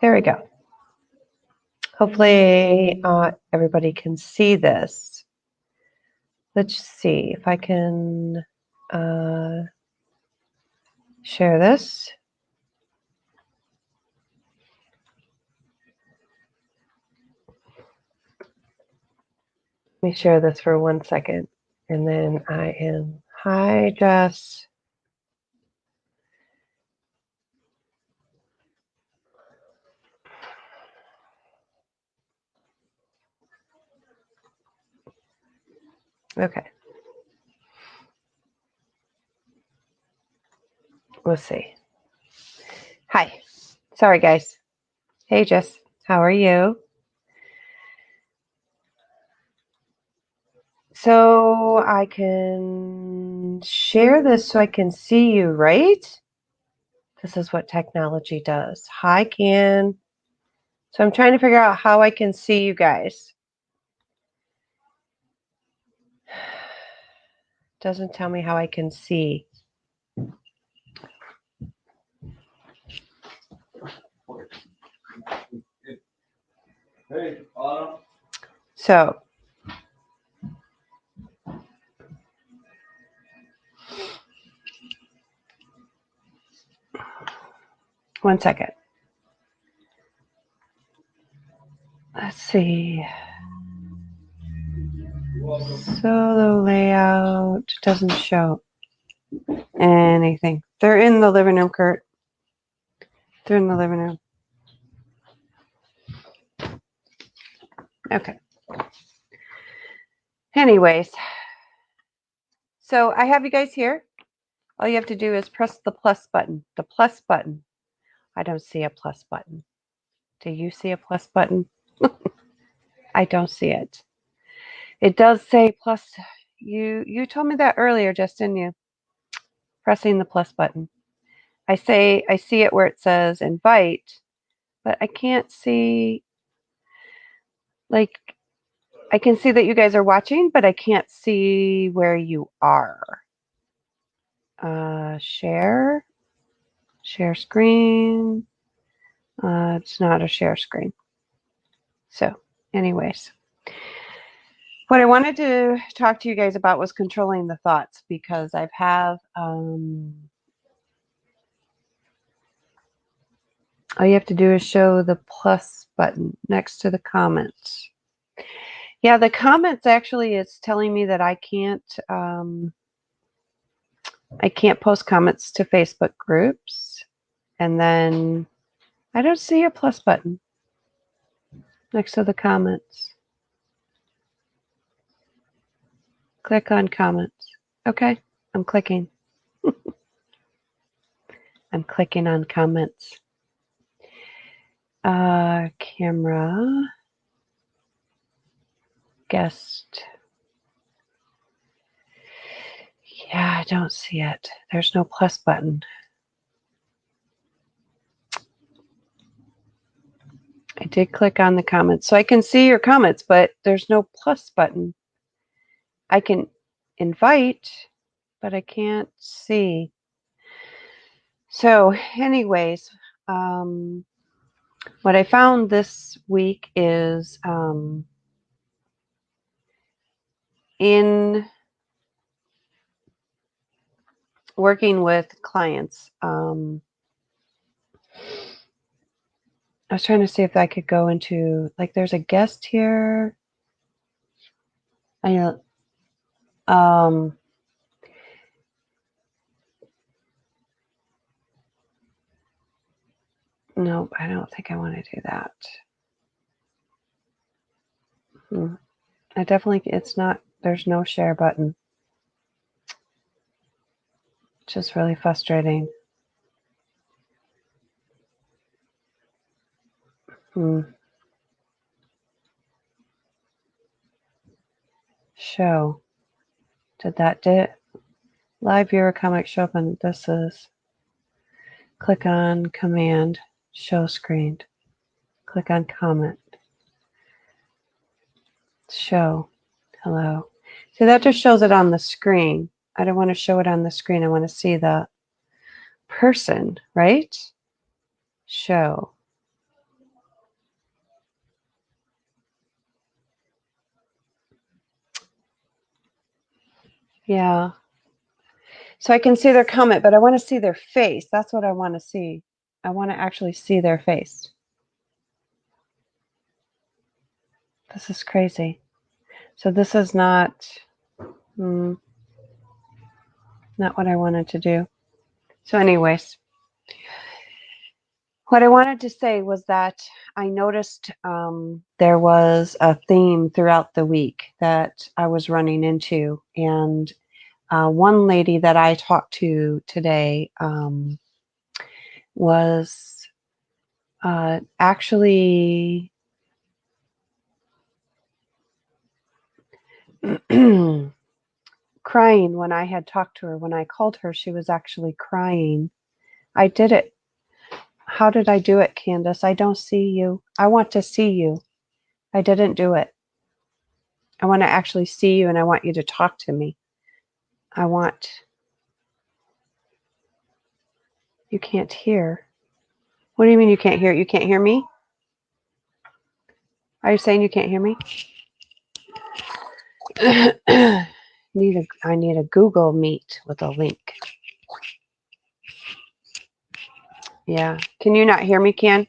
There we go. Hopefully everybody can see this. Let's see if I can share this. Let me share this for 1 second, and then I am, hi Jess. Okay. Let's see. Hi. Sorry, guys. Hey, Jess. How are you? So I can share this so I can see you, right? This is what technology does. Hi, Can. So I'm trying to figure out how I can see you guys. Doesn't tell me how I can see. Hey, Autumn. So one second. Let's see. So the layout doesn't show anything. They're in the living room, Kurt. They're in the living room. Okay. Anyways, so I have you guys here. All you have to do is press the plus button. The plus button. I don't see a plus button. Do you see a plus button? I don't see it. It does say plus. You told me that earlier, just didn't you? Pressing the plus button. I see it where it says invite, but I can't see, like, I can see that you guys are watching, but I can't see where you are. Share screen. It's not a share screen. So anyways, what I wanted to talk to you guys about was controlling the thoughts, because I have all you have to do is show the plus button next to the comments. Yeah, the comments actually is telling me that I can't post comments to Facebook groups. And then I don't see a plus button next to the comments. Click on comments. Okay, I'm clicking. I'm clicking on comments. Camera. Guest. Yeah, I don't see it. There's no plus button. I did click on the comments, so I can see your comments, but there's no plus button. I can invite, but I can't see. So anyways, what I found this week is in working with clients, I was trying to see if I could go into, like, there's a guest here. No, I don't think I want to do that. I definitely, it's not, there's no share button. It's just really frustrating. Show. Did that do it? Live viewer comic show up, and this is click on command, show screened. Click on comment. Show. Hello. See, that just shows it on the screen. I don't want to show it on the screen. I want to see the person, right? Show. Yeah. So I can see their comment, but I want to see their face. That's what I want to see. I want to actually see their face. This is crazy. So this is not not what I wanted to do. So anyways, what I wanted to say was that I noticed there was a theme throughout the week that I was running into. And one lady that I talked to today was actually crying when I had talked to her. When I called her, she was actually crying. I did it. How did I do it, Candace? I don't see you. I want to see you. I didn't do it. I want to actually see you and I want you to talk to me. You can't hear. What do you mean you can't hear? You can't hear me? Are you saying you can't hear me? I need a Google Meet with a link. Yeah. Can you not hear me, Ken?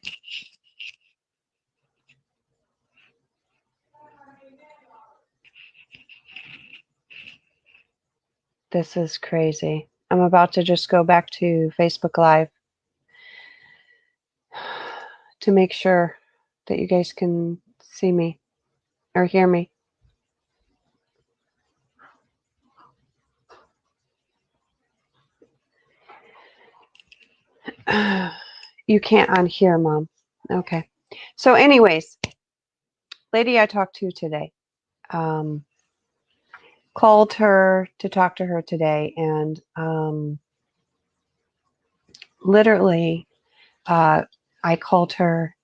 This is crazy. I'm about to just go back to Facebook Live to make sure that you guys can see me or hear me. You can't unhear, Mom. Okay. So anyways, lady I talked to today, called her to talk to her today, and literally I called her.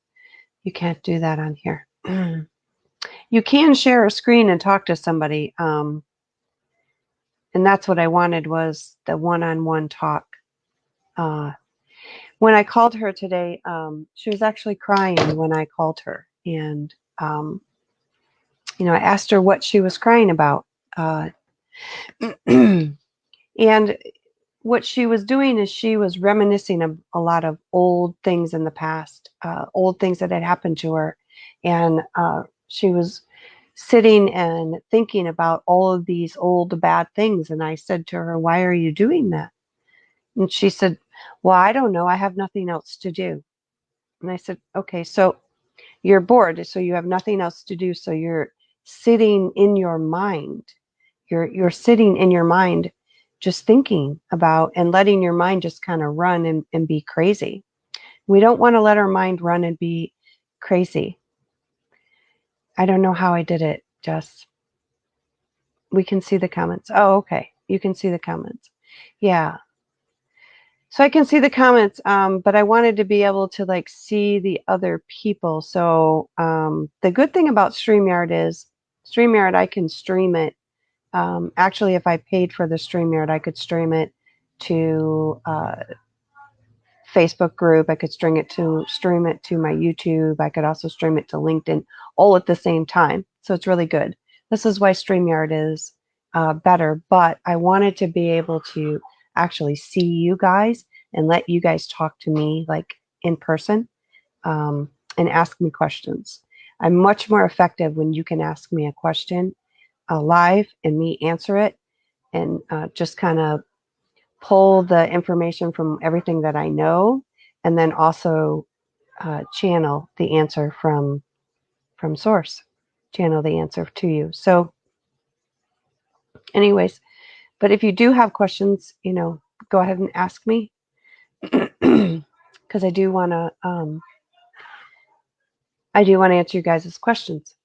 You can't do that on here. You can share a screen and talk to somebody, and that's what I wanted, was the one-on-one talk. When I called her today, she was actually crying when I called her, and I asked her what she was crying about, and what she was doing is she was reminiscing a lot of old things in the past, old things that had happened to her, and she was sitting and thinking about all of these old bad things. And I said to her, "Why are you doing that?" And she said, "Well, I don't know. I have nothing else to do." And I said, "Okay, so you're bored, so you have nothing else to do. So you're sitting in your mind. You're sitting in your mind, just thinking about and letting your mind just kind of run and be crazy. We don't want to let our mind run and be crazy." I don't know how I did it, Jess. We can see the comments. Oh, okay. You can see the comments. Yeah. So I can see the comments, but I wanted to be able to see the other people. So the good thing about StreamYard is StreamYard, I can stream it. Actually, if I paid for the StreamYard, I could stream it to Facebook group. I could stream it to my YouTube. I could also stream it to LinkedIn, all at the same time. So it's really good. This is why StreamYard is better. But I wanted to be able to actually see you guys and let you guys talk to me in person, and ask me questions. I'm much more effective when you can ask me a question live and me answer it, and just kind of pull the information from everything that I know, and then also channel the answer from source, channel the answer to you. So anyways, but if you do have questions, go ahead and ask me, because I do want to answer you guys' questions.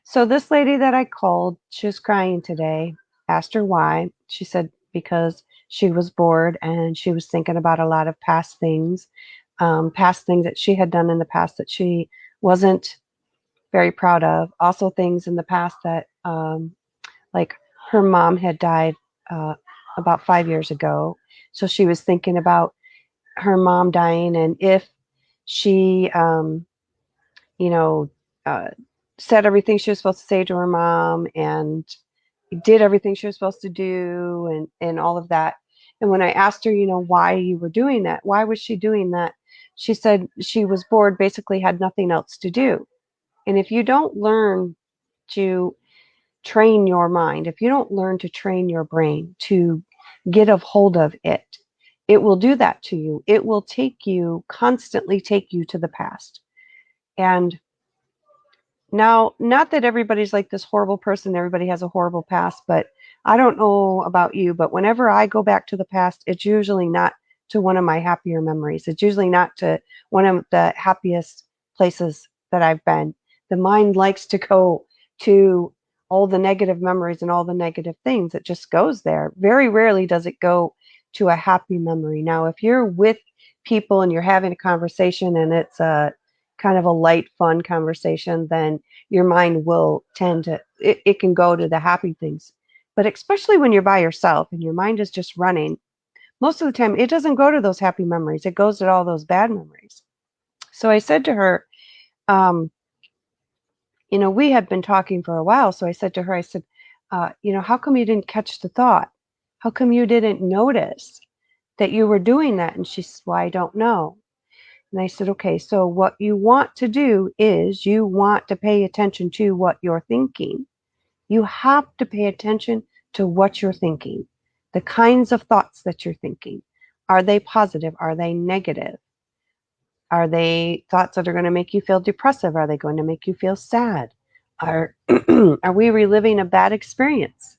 So this lady that I called, she was crying today. Asked her why. She said because she was bored and she was thinking about a lot of past things that she had done in the past that she wasn't very proud of. Also things in the past that, like her mom had died about 5 years ago. So she was thinking about her mom dying, and if she, you know, uh, said everything she was supposed to say to her mom, and did everything she was supposed to do and all of that. And when I asked her, why you were doing that, why was she doing that? She said she was bored, basically had nothing else to do. And if you don't learn to train your mind, if you don't learn to train your brain to get a hold of it, it will do that to you. It will constantly take you to the past. And now, not that everybody's like this horrible person, everybody has a horrible past, but I don't know about you, but whenever I go back to the past, it's usually not to one of my happier memories. It's usually not to one of the happiest places that I've been. The mind likes to go to all the negative memories and all the negative things. It just goes there. Very rarely does it go to a happy memory. Now, if you're with people and you're having a conversation and it's a kind of a light, fun conversation, then your mind will tend to, it can go to the happy things. But especially when you're by yourself and your mind is just running, most of the time it doesn't go to those happy memories. It goes to all those bad memories. So I said to her, we had been talking for a while. So I said to her, I said, how come you didn't catch the thought? How come you didn't notice that you were doing that? And she said, well, I don't know. And I said, okay, so what you want to do is you want to pay attention to what you're thinking. You have to pay attention to what you're thinking, the kinds of thoughts that you're thinking. Are they positive? Are they negative? Are they thoughts that are going to make you feel depressive? Are they going to make you feel sad? Are, are we reliving a bad experience?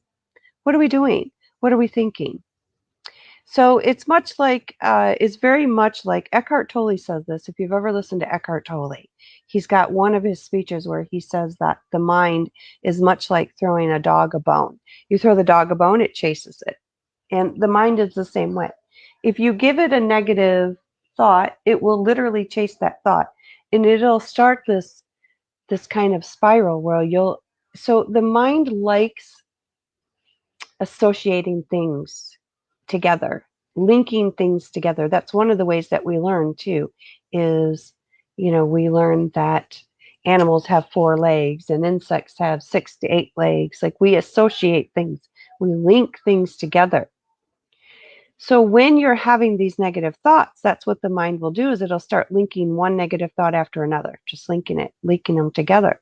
What are we doing? What are we thinking? So it's very much like Eckhart Tolle says this. If you've ever listened to Eckhart Tolle, he's got one of his speeches where he says that the mind is much like throwing a dog a bone. You throw the dog a bone, it chases it. And the mind is the same way. If you give it a negative thought, it will literally chase that thought. And it'll start this kind of spiral where so the mind likes associating things together, linking things together. That's one of the ways that we learn too, is, we learn that animals have 4 legs and insects have 6 to 8 legs. Like we associate things, we link things together. So when you're having these negative thoughts, that's what the mind will do, is it'll start linking one negative thought after another, just linking them together.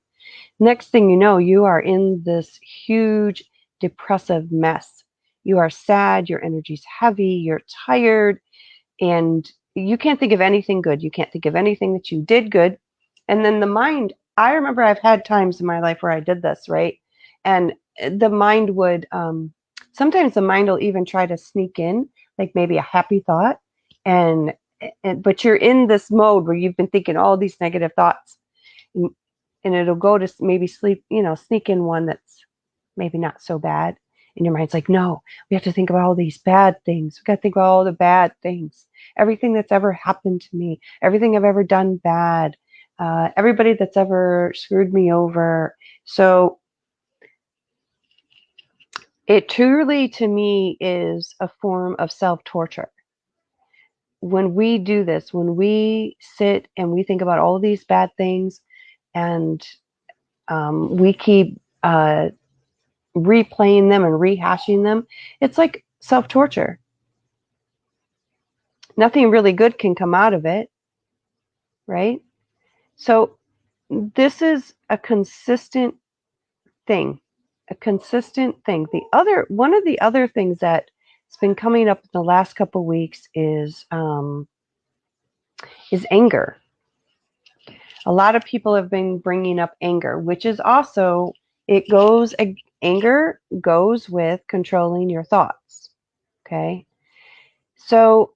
Next thing you know, you are in this huge depressive mess. You are sad, your energy's heavy, you're tired, and you can't think of anything good. You can't think of anything that you did good. And then the mind, I remember I've had times in my life where I did this, right? And the mind would, sometimes the mind will even try to sneak in, like maybe a happy thought. But you're in this mode where you've been thinking all these negative thoughts. And it'll go to maybe sneak in one that's maybe not so bad. And your mind's like, no, we have to think about all these bad things. We got to think about all the bad things, everything that's ever happened to me, everything I've ever done bad, everybody that's ever screwed me over. So it truly, to me, is a form of self-torture. When we do this, when we sit and we think about all these bad things, and we keep replaying them and rehashing them, it's like self-torture. Nothing really good can come out of it, right? So this is a consistent thing, One of the other things that's been coming up in the last couple of weeks is anger. A lot of people have been bringing up anger, which is also, anger goes with controlling your thoughts. Okay. So,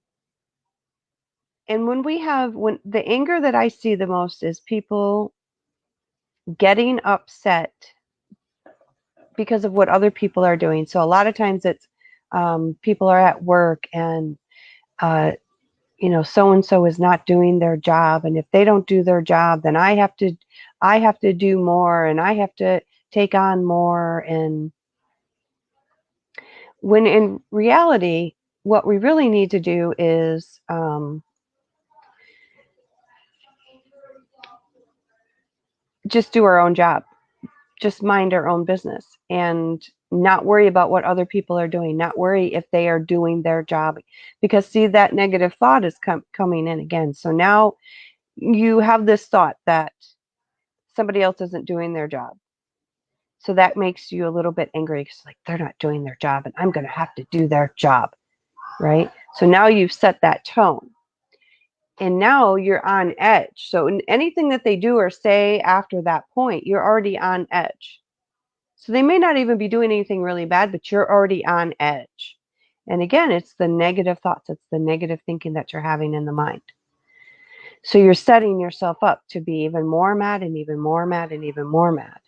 and when the anger that I see the most is people getting upset because of what other people are doing. So a lot of times it's people are at work and so and so is not doing their job, and if they don't do their job, then I have to do more, and I have to take on more. And when in reality, what we really need to do is just do our own job, just mind our own business, and not worry about what other people are doing, not worry if they are doing their job. Because see, that negative thought is coming in again. So now you have this thought that somebody else isn't doing their job. So that makes you a little bit angry because like they're not doing their job and I'm going to have to do their job, right? So now you've set that tone. And now you're on edge. So in anything that they do or say after that point, you're already on edge. So they may not even be doing anything really bad, but you're already on edge. And again, it's the negative thoughts. It's the negative thinking that you're having in the mind. So you're setting yourself up to be even more mad and even more mad and even more mad.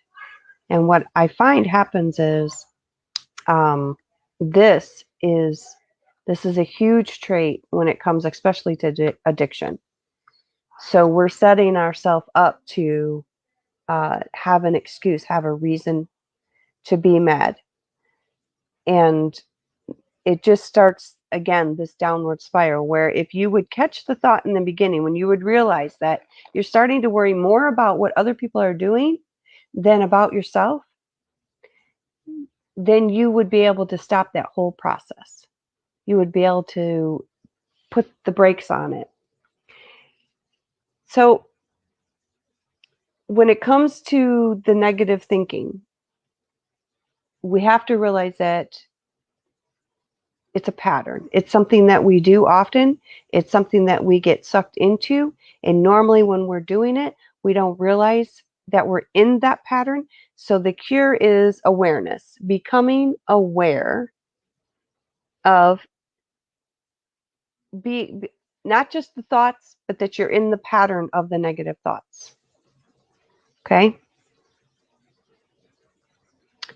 And what I find happens is this is a huge trait when it comes especially to addiction. So we're setting ourselves up to have an excuse, have a reason to be mad. And it just starts, again, this downward spiral where if you would catch the thought in the beginning, when you would realize that you're starting to worry more about what other people are doing than about yourself, then you would be able to stop that whole process. You would be able to put the brakes on it. So when it comes to the negative thinking, we have to realize that it's a pattern. It's something that we do often. It's something that we get sucked into. And normally when we're doing it, we don't realize that we're in that pattern. So the cure is awareness, becoming aware of not just the thoughts, but that you're in the pattern of the negative thoughts. Okay?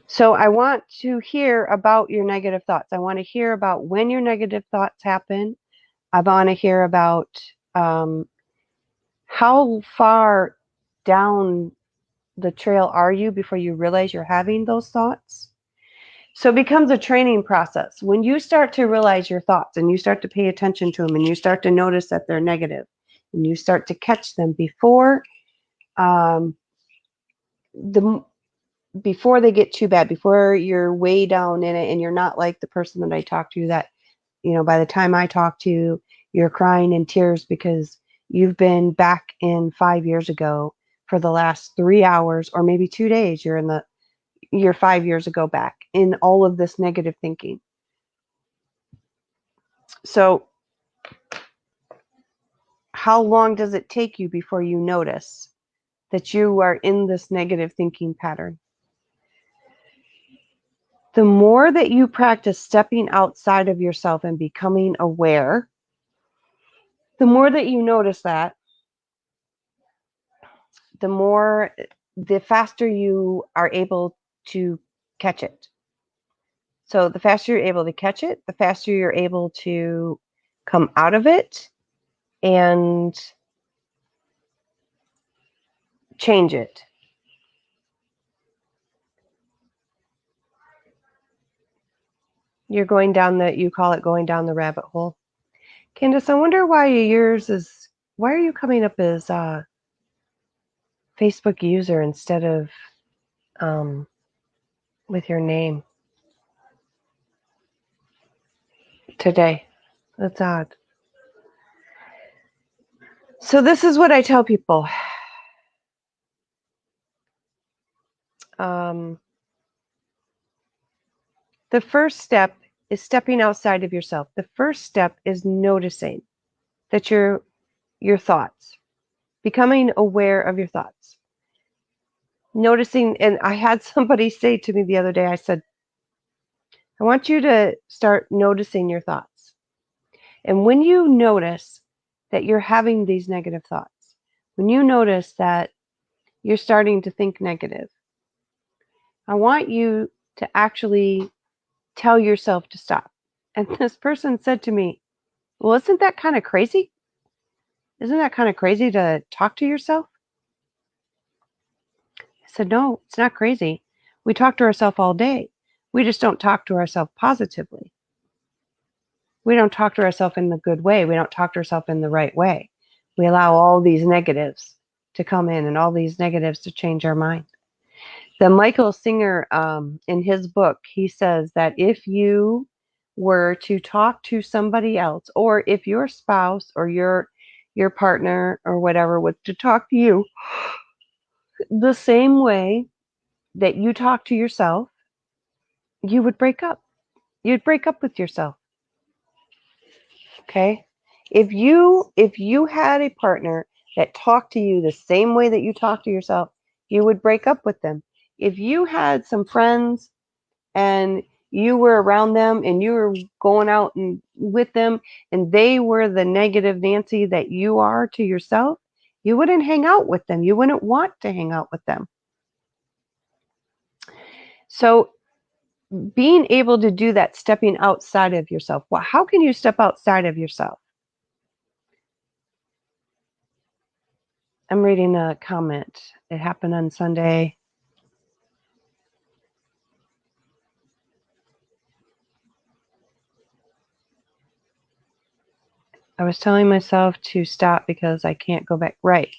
So I want to hear about your negative thoughts. I want to hear about when your negative thoughts happen. I want to hear about how far down the trail are you before you realize you're having those thoughts. So it becomes a training process. When you start to realize your thoughts and you start to pay attention to them and you start to notice that they're negative and you start to catch them before before they get too bad, before you're way down in it and you're not like the person that I talked to that, by the time I talk to you, you're crying in tears because you've been back in 5 years ago for the last 3 hours or maybe 2 days. You're 5 years ago back in all of this negative thinking. So how long does it take you before you notice that you are in this negative thinking pattern? The more that you practice stepping outside of yourself and becoming aware, the more that you notice that, the faster you are able to catch it. So the faster you're able to catch it, the faster you're able to come out of it and change it. You're going down you call it going down the rabbit hole. Candace, I wonder why why are you coming up as a Facebook user instead of with your name today? That's odd. So this is what I tell people. The first step is stepping outside of yourself. The first step is noticing that your thoughts, becoming aware of your thoughts. Noticing, and I had somebody say to me the other day, I said, I want you to start noticing your thoughts. And when you notice that you're having these negative thoughts, when you notice that you're starting to think negative, I want you to actually tell yourself to stop. And this person said to me, well, isn't that kind of crazy? Isn't that kind of crazy to talk to yourself? I said, no, it's not crazy. We talk to ourselves all day. We just don't talk to ourselves positively. We don't talk to ourselves in the good way. We don't talk to ourselves in the right way. We allow all these negatives to come in and all these negatives to change our mind. The Michael Singer, in his book, he says that if you were to talk to somebody else, or if your spouse or your partner or whatever was to talk to you the same way that you talk to yourself, you would break up. You'd break up with yourself. Okay? If you had a partner that talked to you the same way that you talk to yourself, you would break up with them. If you had some friends and you were around them and you were going out and with them and they were the negative Nancy that you are to yourself, you wouldn't hang out with them. You wouldn't want to hang out with them. So being able to do that, stepping outside of yourself. Well, how can you step outside of yourself? I'm reading a comment. It happened on Sunday. I was telling myself to stop because I can't go back. Right.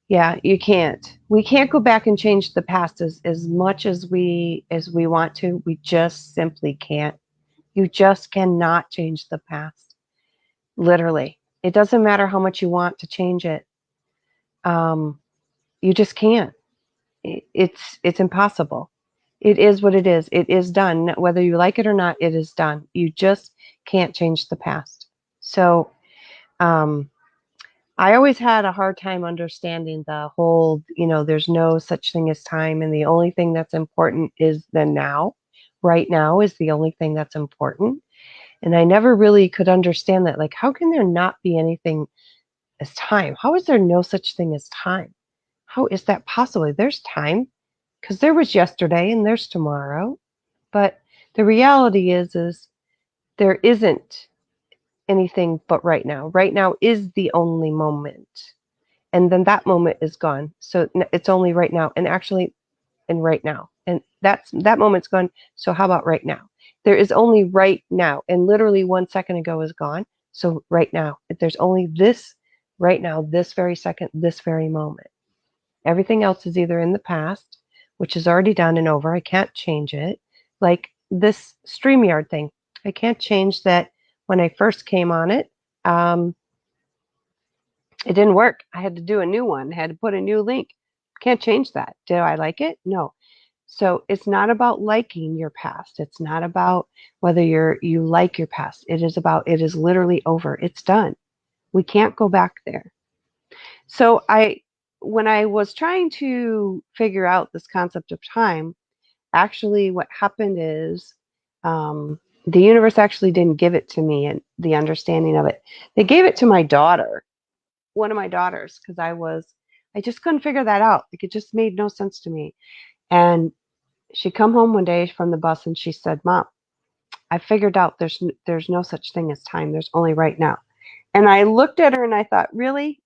Yeah, you can't. We can't go back and change the past as much as we want to. We just simply can't. You just cannot change the past. Literally. It doesn't matter how much you want to change it. You just can't. It's impossible. It is what it is. It is done. Whether you like it or not, it is done. You just can't change the past. So I always had a hard time understanding the whole, there's no such thing as time. And the only thing that's important is the now. Right now is the only thing that's important. And I never really could understand that. Like, how can there not be anything as time? How is there no such thing as time? How is that possible? There's time because there was yesterday and there's tomorrow. But the reality is there isn't anything but right now. Right now is the only moment. And then that moment is gone. So it's only right now. And actually, and right now. And that moment's gone. So how about right now? There is only right now. And literally 1 second ago is gone. So right now, there's only this right now, this very second, this very moment. Everything else is either in the past, which is already done and over. I can't change it. Like this StreamYard thing. I can't change that when I first came on it. It didn't work. I had to do a new one. I had to put a new link. Can't change that. Did I like it? No. So it's not about liking your past. It's not about whether you like your past. It is literally over. It's done. We can't go back there. So when I was trying to figure out this concept of time, actually what happened is the universe actually didn't give it to me and the understanding of it. They gave it to my daughter, one of my daughters, because I just couldn't figure that out. Like, it just made no sense to me. And she come home one day from the bus and she said, "Mom, I figured out there's no such thing as time. There's only right now." And I looked at her and I thought, really?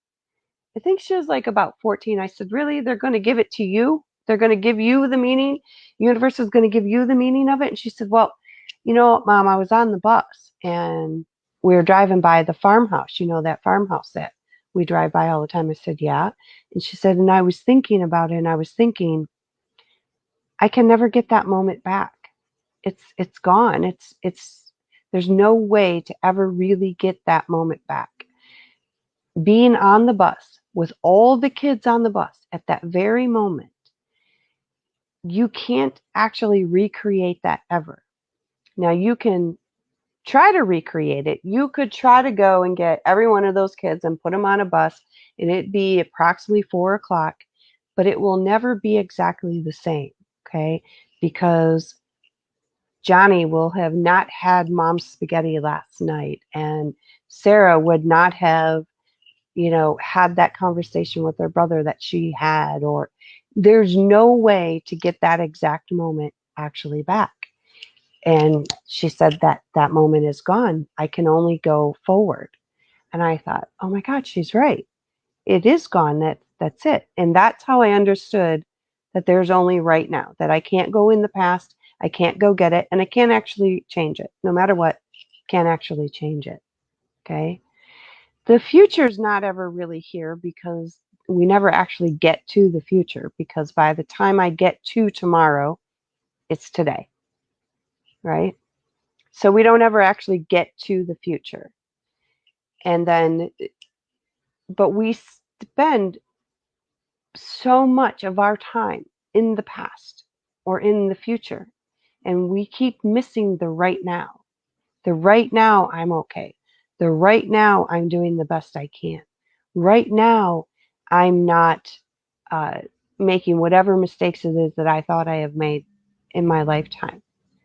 I think she was like about 14. I said, really? They're going to give it to you? They're going to give you the meaning? Universe is going to give you the meaning of it? And she said, well, Mom, I was on the bus and we were driving by the farmhouse, that farmhouse that we drive by all the time. I said, yeah. And she said, and I was thinking about it and I was thinking, I can never get that moment back. It's gone. There's no way to ever really get that moment back. Being on the bus with all the kids on the bus at that very moment, you can't actually recreate that ever. Now, you can try to recreate it. You could try to go and get every one of those kids and put them on a bus, and it'd be approximately 4:00, but it will never be exactly the same, okay? Because Johnny will have not had mom's spaghetti last night, and Sarah would not have had that conversation with her brother that she had, or there's no way to get that exact moment actually back. And she said that moment is gone. I can only go forward. And I thought, oh my God, she's right. It is gone. That's it. And that's how I understood that there's only right now, that I can't go in the past. I can't go get it. And I can't actually change it. No matter what, can't actually change it. Okay. The future is not ever really here because we never actually get to the future, because by the time I get to tomorrow, it's today, right? So we don't ever actually get to the future. And then, but we spend so much of our time in the past or in the future, and we keep missing the right now. The right now, I'm okay. The right now, I'm doing the best I can. Right now, I'm not uh, making whatever mistakes it is that I thought I have made in my lifetime.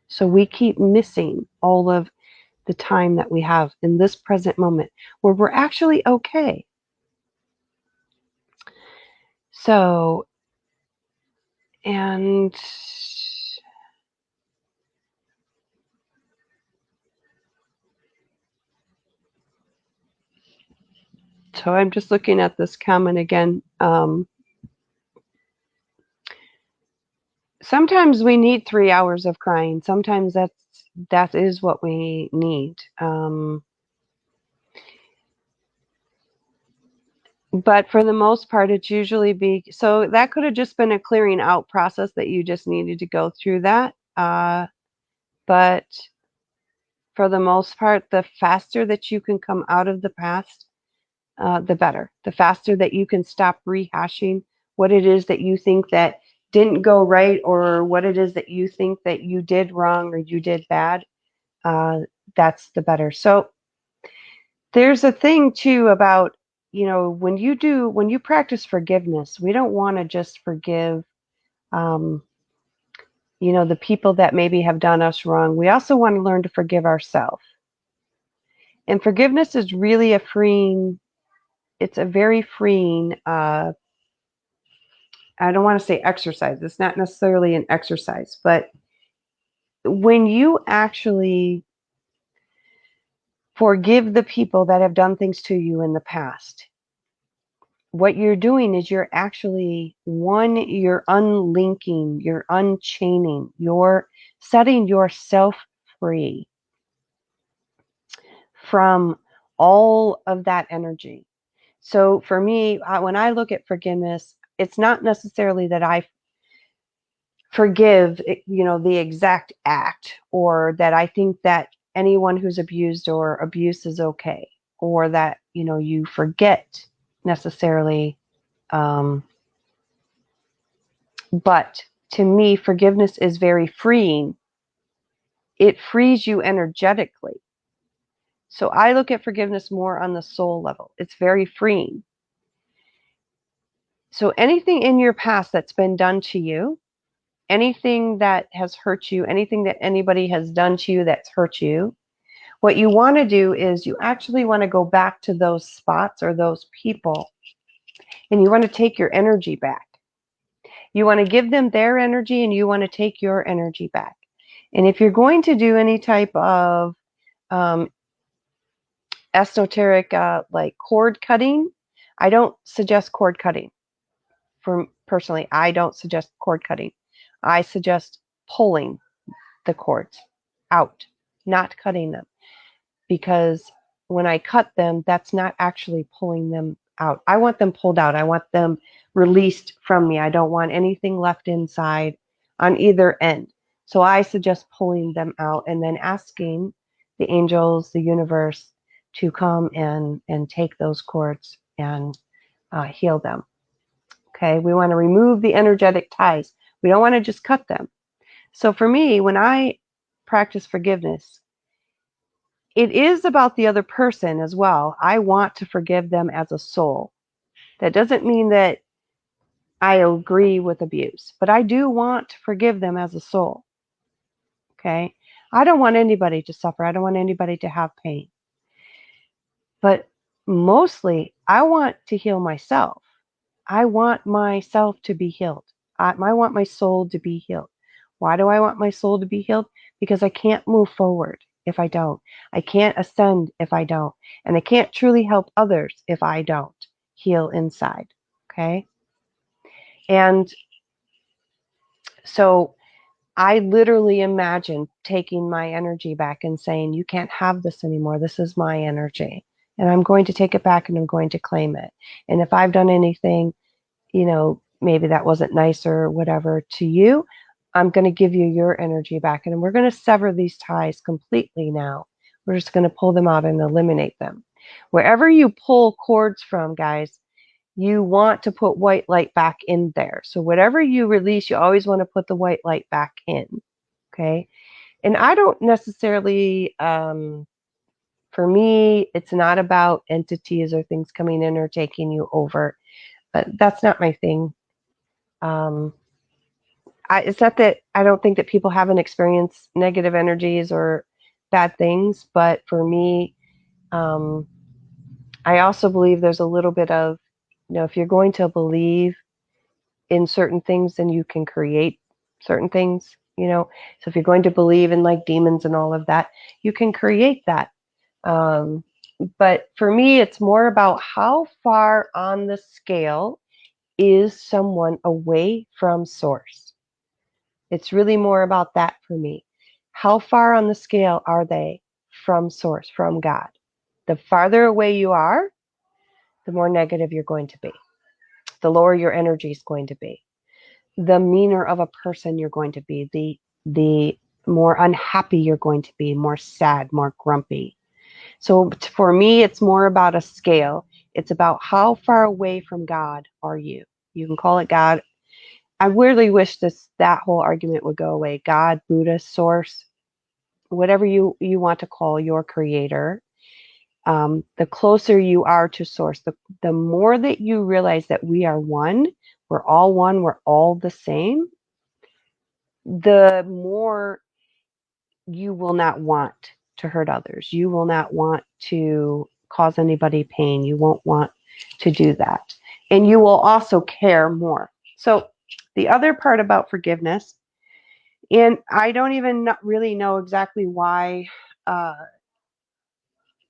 So we keep missing all of the time that we have in this present moment where we're actually okay. So, and so I'm just looking at this comment again. Sometimes we need 3 hours of crying. Sometimes that is what we need. But for the most part, it's usually so that could have just been a clearing out process that you just needed to go through that. But for the most part, the faster that you can come out of the past, the better. The faster that you can stop rehashing what it is that you think that didn't go right, or what it is that you think that you did wrong or you did bad, that's the better. So there's a thing too about, when you practice forgiveness, we don't want to just forgive, um, the people that maybe have done us wrong. We also want to learn to forgive ourselves. And forgiveness is really it's a very freeing, I don't want to say exercise. It's not necessarily an exercise, but when you actually forgive the people that have done things to you in the past, what you're doing is you're actually, you're unlinking, you're unchaining, you're setting yourself free from all of that energy. So for me, when I look at forgiveness, it's not necessarily that I forgive, the exact act, or that I think that anyone who's abused or abuse is okay, or that, you forget necessarily. But to me, forgiveness is very freeing. It frees you energetically. So I look at forgiveness more on the soul level. It's very freeing. So anything in your past that's been done to you, anything that has hurt you, anything that anybody has done to you that's hurt you, what you want to do is you actually want to go back to those spots or those people, and you want to take your energy back. You want to give them their energy, and you want to take your energy back. And if you're going to do any type of esoteric, like cord cutting, I don't suggest cord cutting. Personally, I don't suggest cord cutting. I suggest pulling the cords out, not cutting them. Because when I cut them, that's not actually pulling them out. I want them pulled out. I want them released from me. I don't want anything left inside on either end. So I suggest pulling them out and then asking the angels, the universe, to come and take those cords and heal them. Okay, we want to remove the energetic ties. We don't want to just cut them. So for me, when I practice forgiveness, it is about the other person as well. I want to forgive them as a soul. That doesn't mean that I agree with abuse, but I do want to forgive them as a soul. Okay? I don't want anybody to suffer. I don't want anybody to have pain. But mostly, I want to heal myself. I want myself to be healed. I want my soul to be healed. Why do I want my soul to be healed? Because I can't move forward if I don't. I can't ascend if I don't. And I can't truly help others if I don't heal inside. Okay? And so I literally imagine taking my energy back and saying, you can't have this anymore. This is my energy. and I'm going to take it back and I'm going to claim it. And if I've done anything, maybe that wasn't nice or whatever to you, I'm going to give you your energy back. And we're going to sever these ties completely now. We're just going to pull them out and eliminate them. Wherever you pull cords from, guys, you want to put white light back in there. So whatever you release, you always want to put the white light back in. Okay. And I don't necessarily, for me, it's not about entities or things coming in or taking you over. But that's not my thing. It's not that I don't think that people haven't experienced negative energies or bad things, but for me, I also believe there's a little bit of, if you're going to believe in certain things, then you can create certain things, So if you're going to believe in like demons and all of that, you can create that. But for me, it's more about how far on the scale is someone away from source. It's really more about that for me. How far on the scale are they from source, from God? The farther away you are, the more negative you're going to be. The lower your energy is going to be. The meaner of a person you're going to be. The more unhappy you're going to be, more sad, more grumpy. So for me, it's more about a scale. It's about how far away from God are you? You can call it God. I really wish that whole argument would go away. God, Buddha, source, whatever you want to call your creator. The closer you are to source, the more that you realize that we are one, we're all the same, the more you will not want to hurt others. You will not want to cause anybody pain. You won't want to do that. And you will also care more. So the other part about forgiveness, and I don't even really know exactly why,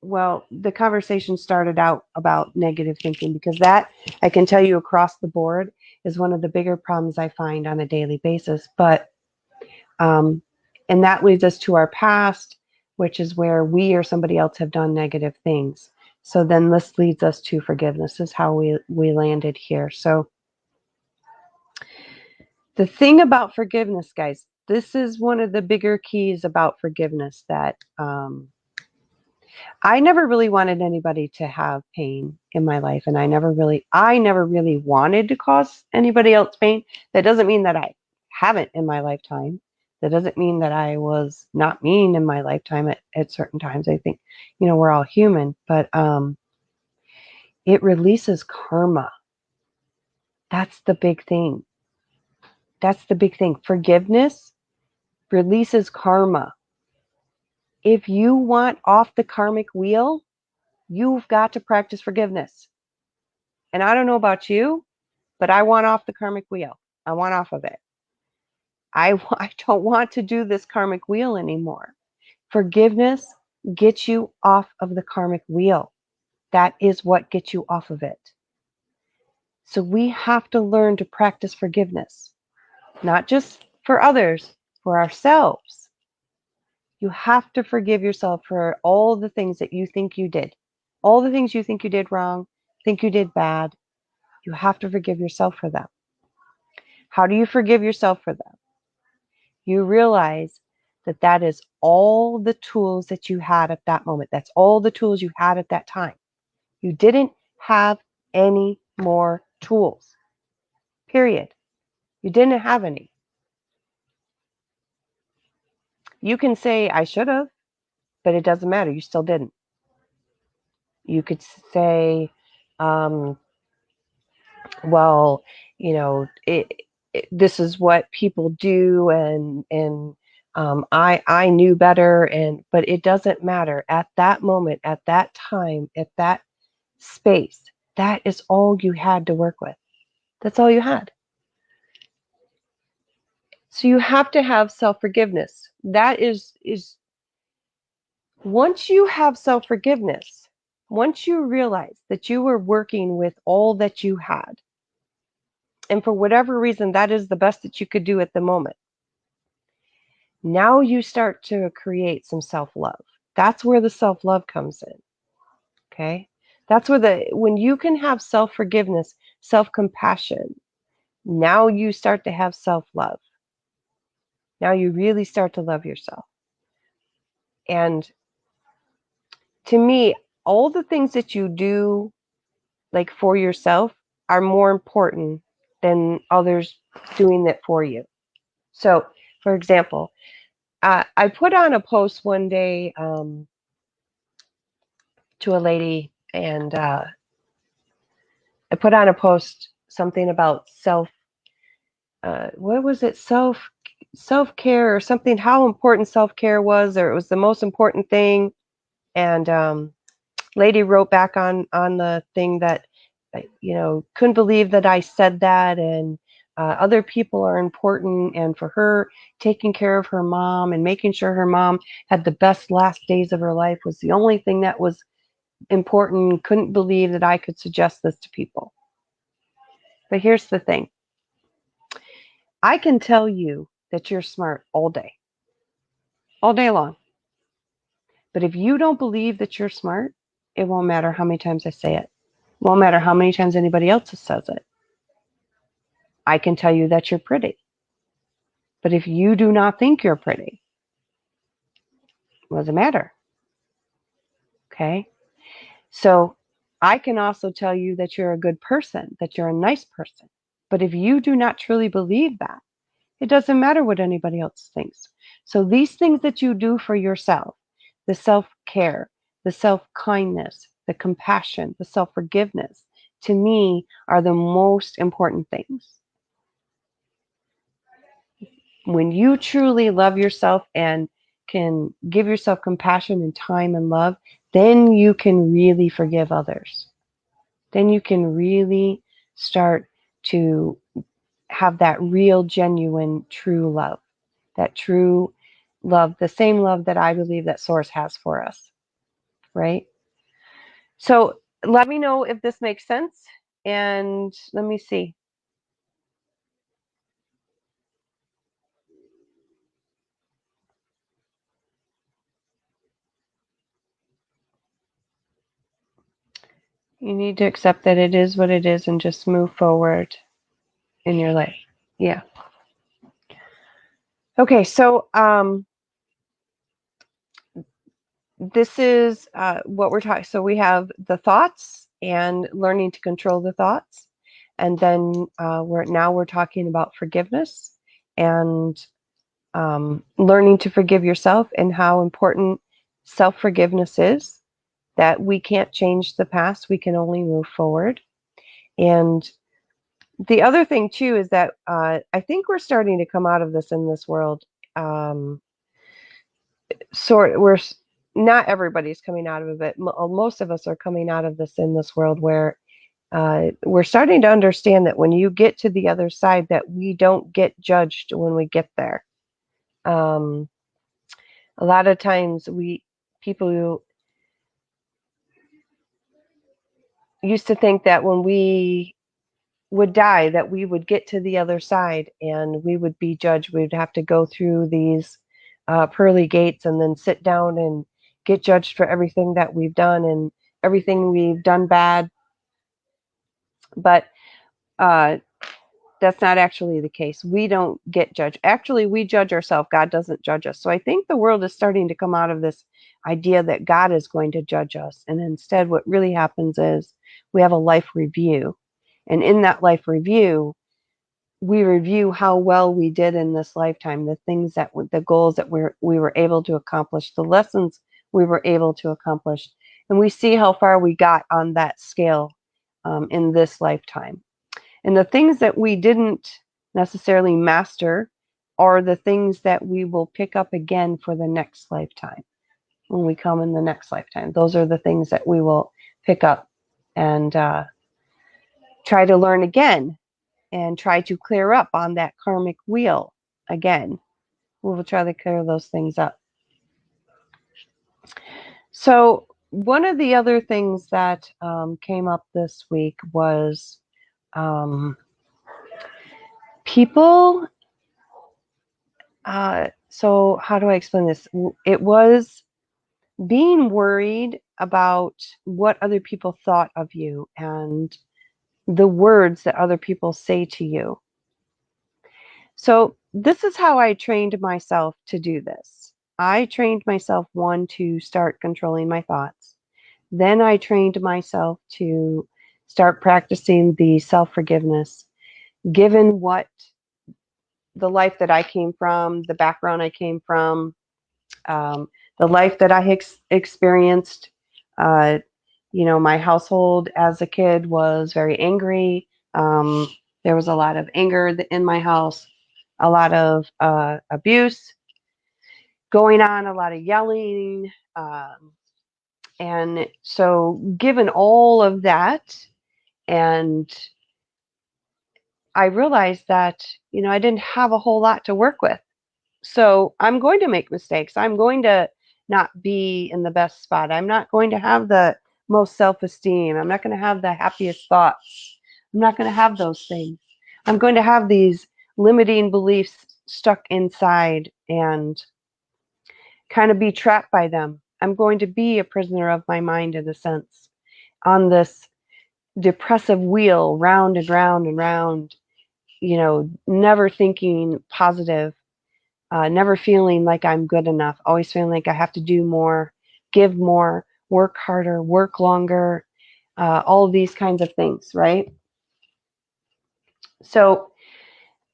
the conversation started out about negative thinking, because that, I can tell you across the board, is one of the bigger problems I find on a daily basis. But, and that leads us to our past, which is where we or somebody else have done negative things. So then this leads us to forgiveness. This is how we landed here. So the thing about forgiveness, guys, this is one of the bigger keys about forgiveness, that I never really wanted anybody to have pain in my life, and I never really wanted to cause anybody else pain. That doesn't mean that I haven't in my lifetime. That doesn't mean that I was not mean in my lifetime at certain times. I think, we're all human, but it releases karma. That's the big thing. That's the big thing. Forgiveness releases karma. If you want off the karmic wheel, you've got to practice forgiveness. And I don't know about you, but I want off the karmic wheel. I want off of it. I don't want to do this karmic wheel anymore. Forgiveness gets you off of the karmic wheel. That is what gets you off of it. So we have to learn to practice forgiveness, not just for others, for ourselves. You have to forgive yourself for all the things that you think you did, all the things you think you did wrong, think you did bad. You have to forgive yourself for them. How do you forgive yourself for them? You realize that is all the tools that you had at that moment. That's all the tools you had at that time. You didn't have any more tools, period. You didn't have any. You can say, I should have, but it doesn't matter. You still didn't. You could say, well, this is what people do, and I knew better, but it doesn't matter. At that moment, at that time, at that space, that is all you had to work with. That's all you had. So you have to have self-forgiveness. That is once you have self-forgiveness, once you realize that you were working with all that you had, and for whatever reason, that is the best that you could do at the moment, now you start to create some self-love. That's where the self-love comes in. Okay? That's where when you can have self-forgiveness, self-compassion, now you start to have self-love. Now you really start to love yourself. And to me, all the things that you do like for yourself are more important than others doing it for you. So, for example, I put on a post one day to a lady, and I put on a post something about what was it, self-care or something, how important self-care was, or it was the most important thing. And lady wrote back on the thing that, couldn't believe that I said that, and other people are important, and for her, taking care of her mom and making sure her mom had the best last days of her life was the only thing that was important. Couldn't believe that I could suggest this to people. But here's the thing. I can tell you that you're smart all day long. But if you don't believe that you're smart, it won't matter how many times I say it. It won't matter how many times anybody else says it. I can tell you that you're pretty. But if you do not think you're pretty, what does it matter? Okay? So I can also tell you that you're a good person, that you're a nice person. But if you do not truly believe that, it doesn't matter what anybody else thinks. So these things that you do for yourself, the self-care, the self-kindness, the compassion, the self-forgiveness, to me are the most important things. When you truly love yourself and can give yourself compassion and time and love, then you can really forgive others. Then you can really start to have that real, genuine, true love. That true love, the same love that I believe that Source has for us, right? So let me know if this makes sense. And let me see. You need to accept that it is what it is and just move forward in your life. Yeah. Okay, so this is what we're talking. So we have the thoughts and learning to control the thoughts, and then we're talking about forgiveness and learning to forgive yourself and how important self-forgiveness is. That we can't change the past; we can only move forward. And the other thing too is that I think we're starting to come out of this in this world. We're not everybody's coming out of it, but most of us are coming out of this in this world where we're starting to understand that when you get to the other side, that we don't get judged when we get there. A lot of times people who used to think that when we would die, that we would get to the other side and we would be judged. We would have to go through these pearly gates and then sit down and get judged for everything that we've done and everything we've done bad. But that's not actually the case. We don't get judged. Actually, we judge ourselves. God doesn't judge us. So I think the world is starting to come out of this idea that God is going to judge us. And instead, what really happens is we have a life review. And in that life review, we review how well we did in this lifetime, the goals that we were able to accomplish, the lessons we were able to accomplish. And we see how far we got on that scale in this lifetime. And the things that we didn't necessarily master are the things that we will pick up again for the next lifetime. When we come in the next lifetime, those are the things that we will pick up and try to learn again and try to clear up on that karmic wheel again. We will try to clear those things up. So one of the other things that came up this week was people. So how do I explain this? It was being worried about what other people thought of you and the words that other people say to you. So this is how I trained myself to do this. I trained myself, one, to start controlling my thoughts. Then I trained myself to start practicing the self-forgiveness, given what the life that I came from, the background I came from, um, the life that I experienced. Uh, my household as a kid was very angry. There was a lot of anger in my house, a lot of abuse going on, a lot of yelling. And so given all of that, and I realized that, I didn't have a whole lot to work with. So I'm going to make mistakes. I'm going to not be in the best spot. I'm not going to have the most self-esteem. I'm not going to have the happiest thoughts. I'm not going to have those things. I'm going to have these limiting beliefs stuck inside and kind of be trapped by them. I'm going to be a prisoner of my mind, in a sense, on this depressive wheel, round and round and round, never thinking positive, never feeling like I'm good enough, always feeling like I have to do more, give more, work harder, work longer, all of these kinds of things, right? So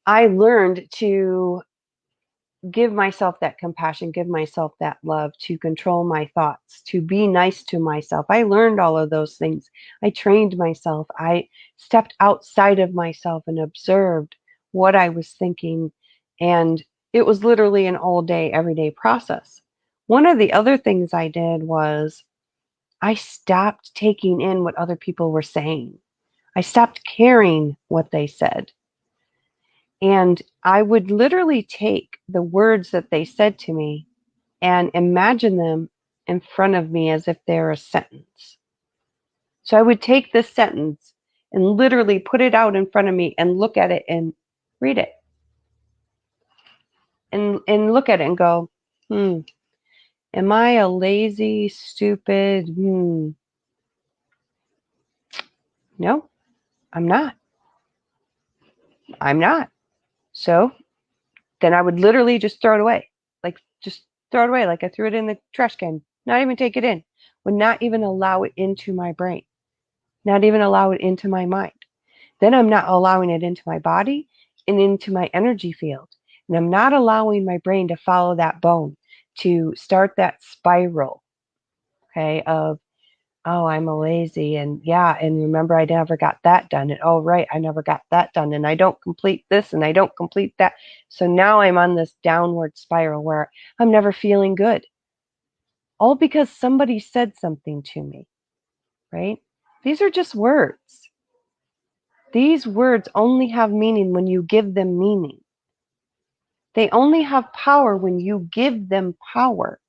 I learned to give myself that compassion, give myself that love, to control my thoughts, to be nice to myself. I learned all of those things. I trained myself. I stepped outside of myself and observed what I was thinking. And it was literally an all day, everyday process. One of the other things I did was I stopped taking in what other people were saying. I stopped caring what they said. And I would literally take the words that they said to me and imagine them in front of me as if they're a sentence. So I would take this sentence and literally put it out in front of me and look at it and read it. And look at it and go, am I a lazy, stupid? No, I'm not. I'm not. So then I would literally just throw it away. Like, just throw it away. Like I threw it in the trash can. Not even take it in. Would not even allow it into my brain. Not even allow it into my mind. Then I'm not allowing it into my body and into my energy field. And I'm not allowing my brain to follow that bone, to start that spiral, okay, of, oh, I'm a lazy, and yeah, and remember I never got that done, and oh, right, I never got that done, and I don't complete this, and I don't complete that. So now I'm on this downward spiral where I'm never feeling good. All because somebody said something to me, right? These are just words. These words only have meaning when you give them meaning. They only have power when you give them power.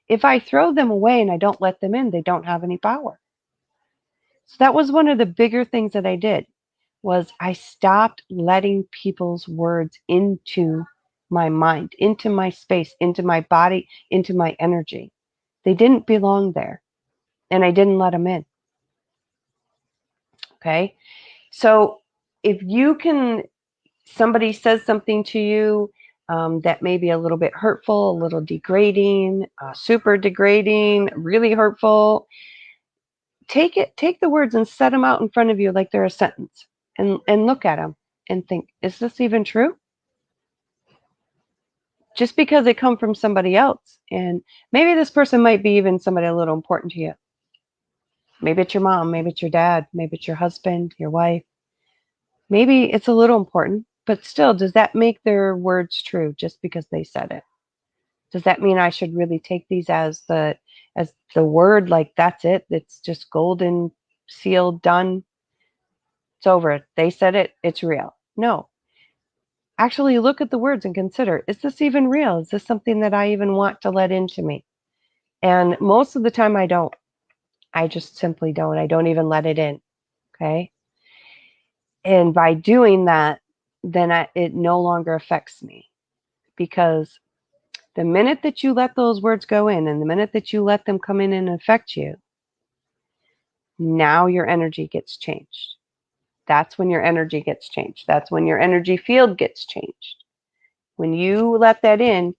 If I throw them away and I don't let them in, they don't have any power. So that was one of the bigger things that I did, was I stopped letting people's words into my mind, into my space, into my body, into my energy. They didn't belong there, and I didn't let them in. Okay? So if you can, somebody says something to you that may be a little bit hurtful, a little degrading, super degrading, really hurtful, take the words and set them out in front of you like they're a sentence, and look at them and think, is this even true? Just because they come from somebody else, and maybe this person might be even somebody a little important to you. Maybe it's your mom, maybe it's your dad, maybe it's your husband, your wife. Maybe it's a little important, but still, does that make their words true just because they said it? Does that mean I should really take these as the word, like that's it? It's just golden, sealed, done. It's over. They said it, it's real. No. Actually look at the words and consider, is this even real? Is this something that I even want to let into me? And most of the time I don't. I just simply don't. I don't even let it in. Okay? And by doing that, then it no longer affects me, because the minute that you let those words go in, and the minute that you let them come in and affect you, Now your energy gets changed. That's when your energy gets changed. That's when your energy field gets changed. When you let that in,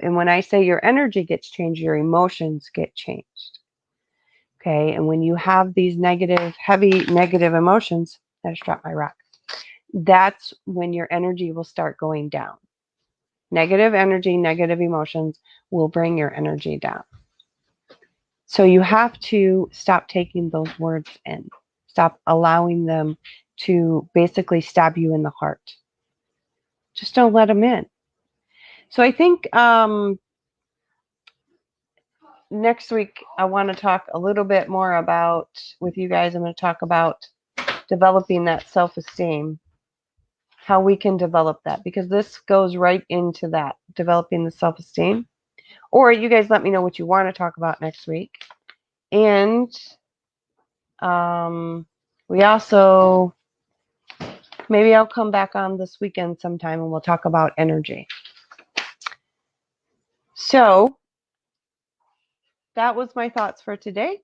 and when I say your energy gets changed, your emotions get changed. Okay, and when you have these negative, heavy negative emotions, I just dropped my rock. That's when your energy will start going down. Negative energy, negative emotions will bring your energy down. So you have to stop taking those words in. Stop allowing them to basically stab you in the heart. Just don't let them in. So I think next week I want to talk a little bit more about, with you guys, I'm going to talk about developing that self-esteem, how we can develop that, because this goes right into that, developing the self-esteem. Or you guys let me know what you want to talk about next week. And we also, maybe I'll come back on this weekend sometime and we'll talk about energy. So that was my thoughts for today.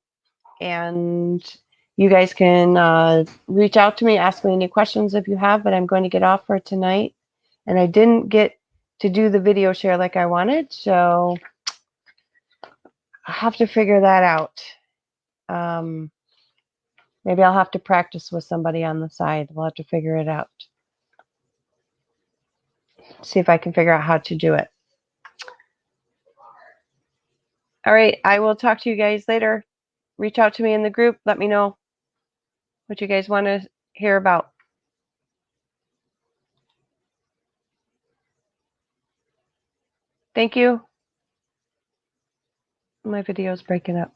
And you guys can reach out to me, ask me any questions if you have, but I'm going to get off for tonight. And I didn't get to do the video share like I wanted, so I'll have to figure that out. Maybe I'll have to practice with somebody on the side. We'll have to figure it out. See if I can figure out how to do it. All right, I will talk to you guys later. Reach out to me in the group. Let me know what you guys want to hear about. Thank you. My video is breaking up.